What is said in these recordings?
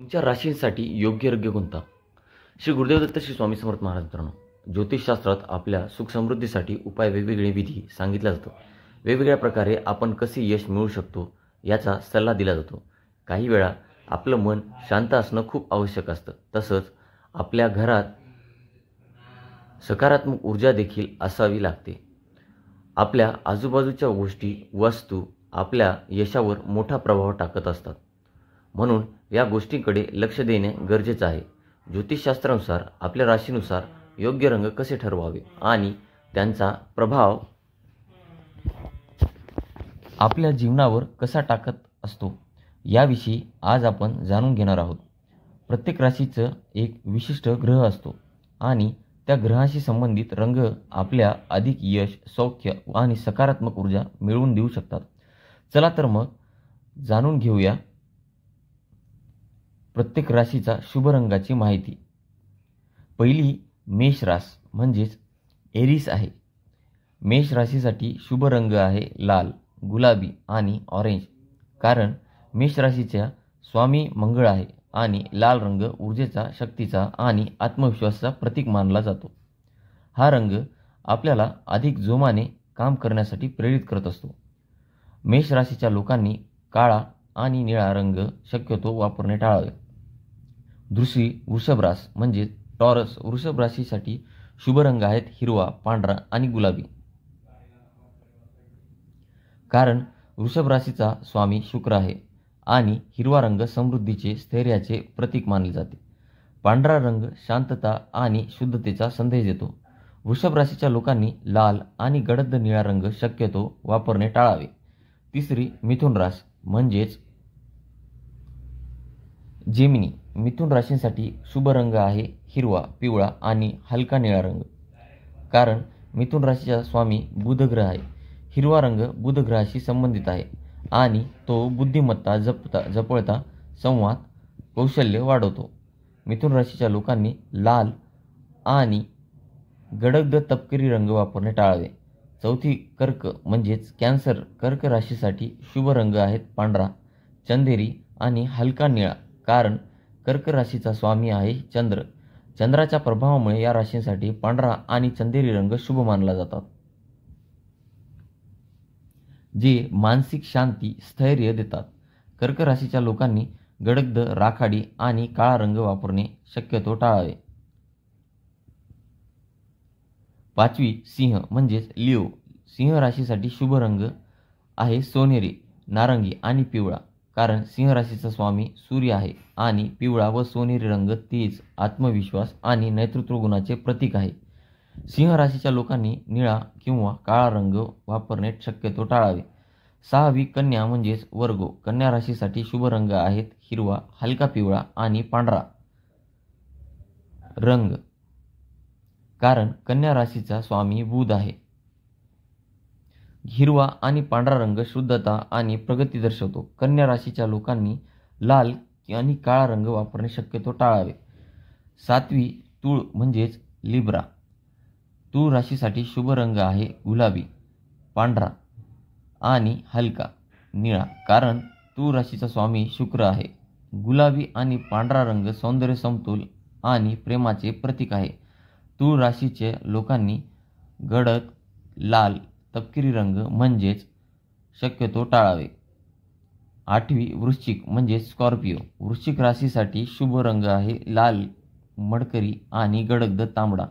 तुमच्या राशींसाठी योग्य रंग कोणता? श्री गुरुदेव दत्त श्री स्वामी समर्थ महाराज मित्रांनो, ज्योतिषशास्त्रात आपल्या सुख समृद्धीसाठी उपाय वेगवेगळे विधी सांगितला जातो. वेगवेगळ्या प्रकारे आपण कसे यश मिळवू शकतो याचा सल्ला दिला जातो. काही वेळा आपलं मन शांत असणं खूप आवश्यक असतं. तसंच आपल्या घरात सकारात्मक ऊर्जा देखील असावी लागते. आपल्या आजूबाजूच्या गोष्टी, वस्तू आपल्या यशावर मोठा प्रभाव टाकत असतात. म्हणून या गोष्टींकडे लक्ष देणे गरजेचं आहे. ज्योतिषशास्त्रानुसार आपल्या राशीनुसार योग्य रंग कसे ठरवावे आणि त्यांचा प्रभाव आपल्या जीवनावर कसा टाकत असतो याविषयी आज आपण जाणून घेणार आहोत. प्रत्येक राशीचं एक विशिष्ट ग्रह असतो आणि त्या ग्रहाशी संबंधित रंग आपल्या अधिक यश, सौख्य आणि सकारात्मक ऊर्जा मिळवून देऊ शकतात. चला तर मग जाणून घेऊया प्रत्येक राशीचा शुभ रंगाची माहिती. पहिली मेष रास म्हणजेच एरिस आहे. मेष राशीसाठी शुभ रंग आहे लाल, गुलाबी आणि ऑरेंज. कारण मेष राशीच्या स्वामी मंगळ आहे आणि लाल रंग ऊर्जेचा, शक्तीचा आणि आत्मविश्वासाचा प्रतीक मानला जातो. हा रंग आपल्याला अधिक जोमाने काम करण्यासाठी प्रेरित करत असतो. मेष राशीच्या लोकांनी काळा आणि निळा रंग शक्यतो वापरणे टाळावे. दुसरी वृषभ रास म्हणजे टॉरस. वृषभ राशीसाठी शुभ रंग आहेत हिरवा, पांढरा आणि गुलाबी. कारण वृषभ राशीचा स्वामी शुक्र आहे आणि हिरवा रंग समृद्धीचे, स्थैर्याचे प्रतीक मानले जाते. पांढरा रंग शांतता आणि शुद्धतेचा संदेश देतो. वृषभ राशीच्या लोकांनी लाल आणि गडद निळा रंग शक्यतो वापरणे टाळावे. तिसरी मिथुन रास म्हणजेच जेमिनी. मिथुन राशींसाठी शुभ रंग आहे हिरवा, पिवळा आणि हलका निळा रंग. कारण मिथुन राशीचा स्वामी बुध ग्रह आहे. हिरवा रंग बुध ग्रहाशी संबंधित आहे आणि तो बुद्धिमत्ता, जपळता, संवाद, कौशल्य वाढवतो. मिथुन राशीच्या लोकांनी लाल आणि गडद तपकिरी रंग वापरणे टाळावे. चौथी कर्क म्हणजेच कॅन्सर. कर्क राशीसाठी शुभ रंग आहेत पांढरा, चंदेरी आणि हलका निळा. कारण कर्क राशीचा स्वामी आहे चंद्र. चंद्राच्या प्रभावामुळे या राशींसाठी पांढरा आणि चंदेरी रंग शुभ मानला जातात, जे मानसिक शांती, स्थैर्य देतात. कर्क राशीच्या लोकांनी गडद, राखाडी आणि काळा रंग वापरणे शक्यतो टाळावे. पाचवी सिंह म्हणजेच लिओ. सिंह राशीसाठी शुभ रंग आहे सोनेरी, नारंगी आणि पिवळा. कारण सिंह राशीचा स्वामी सूर्य आहे आणि पिवळा व सोनेरी रंग तेज, आत्मविश्वास आणि नेतृत्व गुणाचे प्रतीक आहे. सिंह राशीच्या लोकांनी निळा किंवा काळा रंग वापरणे शक्यतो टाळावे. सहावी कन्या म्हणजेच वर्गो. कन्या राशीसाठी शुभ रंग आहेत हिरवा, हलका पिवळा आणि पांढरा रंग. कारण कन्या राशीचा स्वामी बुध आहे. हिरवा आणि पांढरा रंग शुद्धता आणि प्रगती दर्शवतो. कन्या राशीच्या लोकांनी लाल आणि काळा रंग वापरणे शक्यतो टाळावे. सातवी तूळ म्हणजेच लिब्रा. तूळ राशीसाठी शुभ रंग आहे गुलाबी, पांढरा आणि हलका निळा. कारण तूळ राशीचा स्वामी शुक्र आहे. गुलाबी आणि पांढरा रंग सौंदर्य, समतोल आणि प्रेमाचे प्रतीक आहे. तूळ राशीच्या लोकांनी गडद लाल, तपकिरी रंग म्हणजेच शक्यतो टाळावे. आठवी वृश्चिक म्हणजेच स्कॉर्पिओ. वृश्चिक राशीसाठी शुभ रंग आहे लाल, मडकरी आणि गडद तांबडा.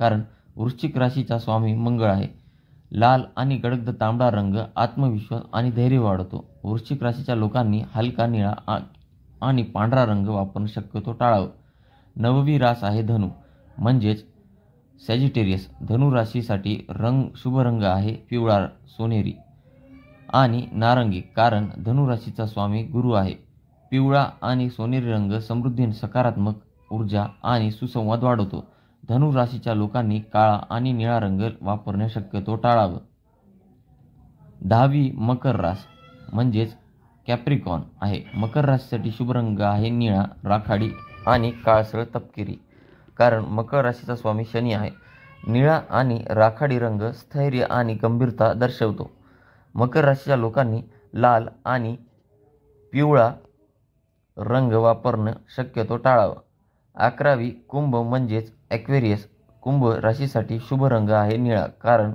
कारण वृश्चिक राशीचा स्वामी मंगळ आहे. लाल आणि गडद तांबडा रंग आत्मविश्वास आणि धैर्य वाढवतो. वृश्चिक राशीच्या लोकांनी हलका निळा आणि पांढरा रंग वापरणं शक्यतो टाळावं. नववी रास आहे धनु म्हणजेच सॅजिटेरियस. धनु राशीसाठी शुभ रंग आहे पिवळा, सोनेरी आणि नारंगी. कारण धनु राशीचा स्वामी गुरु आहे. पिवळा आणि सोनेरी रंग समृद्धी, सकारात्मक ऊर्जा आणि सुसंवाद वाढवतो. धनु राशीच्या लोकांनी काळा आणि निळा रंग वापरणे शक्यतो टाळावं. दहावी मकर रास म्हणजेच कॅप्रिकॉन आहे. मकर राशीसाठी शुभ रंग आहे निळा, राखाडी आणि काळसर तपकिरी. कारण मकर राशीचा स्वामी शनी आहे. निळा आणि राखाडी रंग स्थैर्य आणि गंभीरता दर्शवतो. मकर राशीच्या लोकांनी लाल आणि पिवळा रंग वापरणं शक्यतो टाळावं. 11वी कुंभ म्हणजेच ॲक्वेरियस. कुंभ राशीसाठी शुभ रंग आहे निळा कारण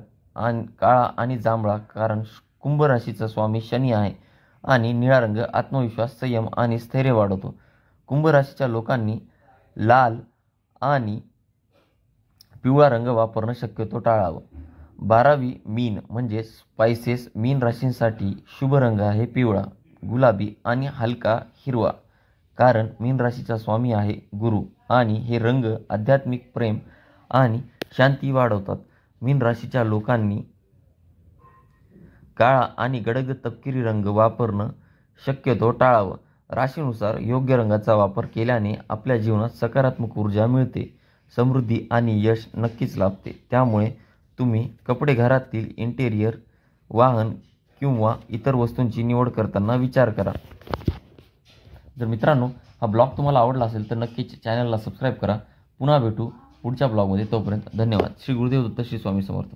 काळा आणि जांभळा कारण कुंभ राशीचा स्वामी शनी आहे आणि निळा रंग आत्मविश्वास, संयम आणि स्थैर्य वाढवतो. कुंभ राशीच्या लोकांनी लाल आणि पिवळा रंग वापरणं शक्यतो टाळावं. 12वी मीन म्हणजे स्पायसेस. मीन राशींसाठी शुभ रंग आहे पिवळा, गुलाबी आणि हलका हिरवा कारण मीन राशीचा स्वामी आहे गुरु आणि हे रंग आध्यात्मिक, प्रेम आणि शांती वाढवतात. मीन राशीच्या लोकांनी काळा आणि गडद तपकिरी रंग वापरणं शक्यतो टाळावं. राशीनुसार योग्य रंगाचा वापर केल्याने आपल्या जीवनात सकारात्मक ऊर्जा मिळते, समृद्धी आणि यश नक्कीच लाभते. त्यामुळे तुम्ही कपडे, घरातील इंटेरियर, वाहन किंवा इतर वस्तूंची निवड करताना विचार करा. जर मित्रांनो हा ब्लॉग तुम्हाला आवडला असेल तर नक्कीच चॅनलला सबस्क्राईब करा. पुन्हा भेटू पुढच्या ब्लॉगमध्ये. तोपर्यंत धन्यवाद. श्री गुरुदेव दत्त, श्री स्वामी समर्थ.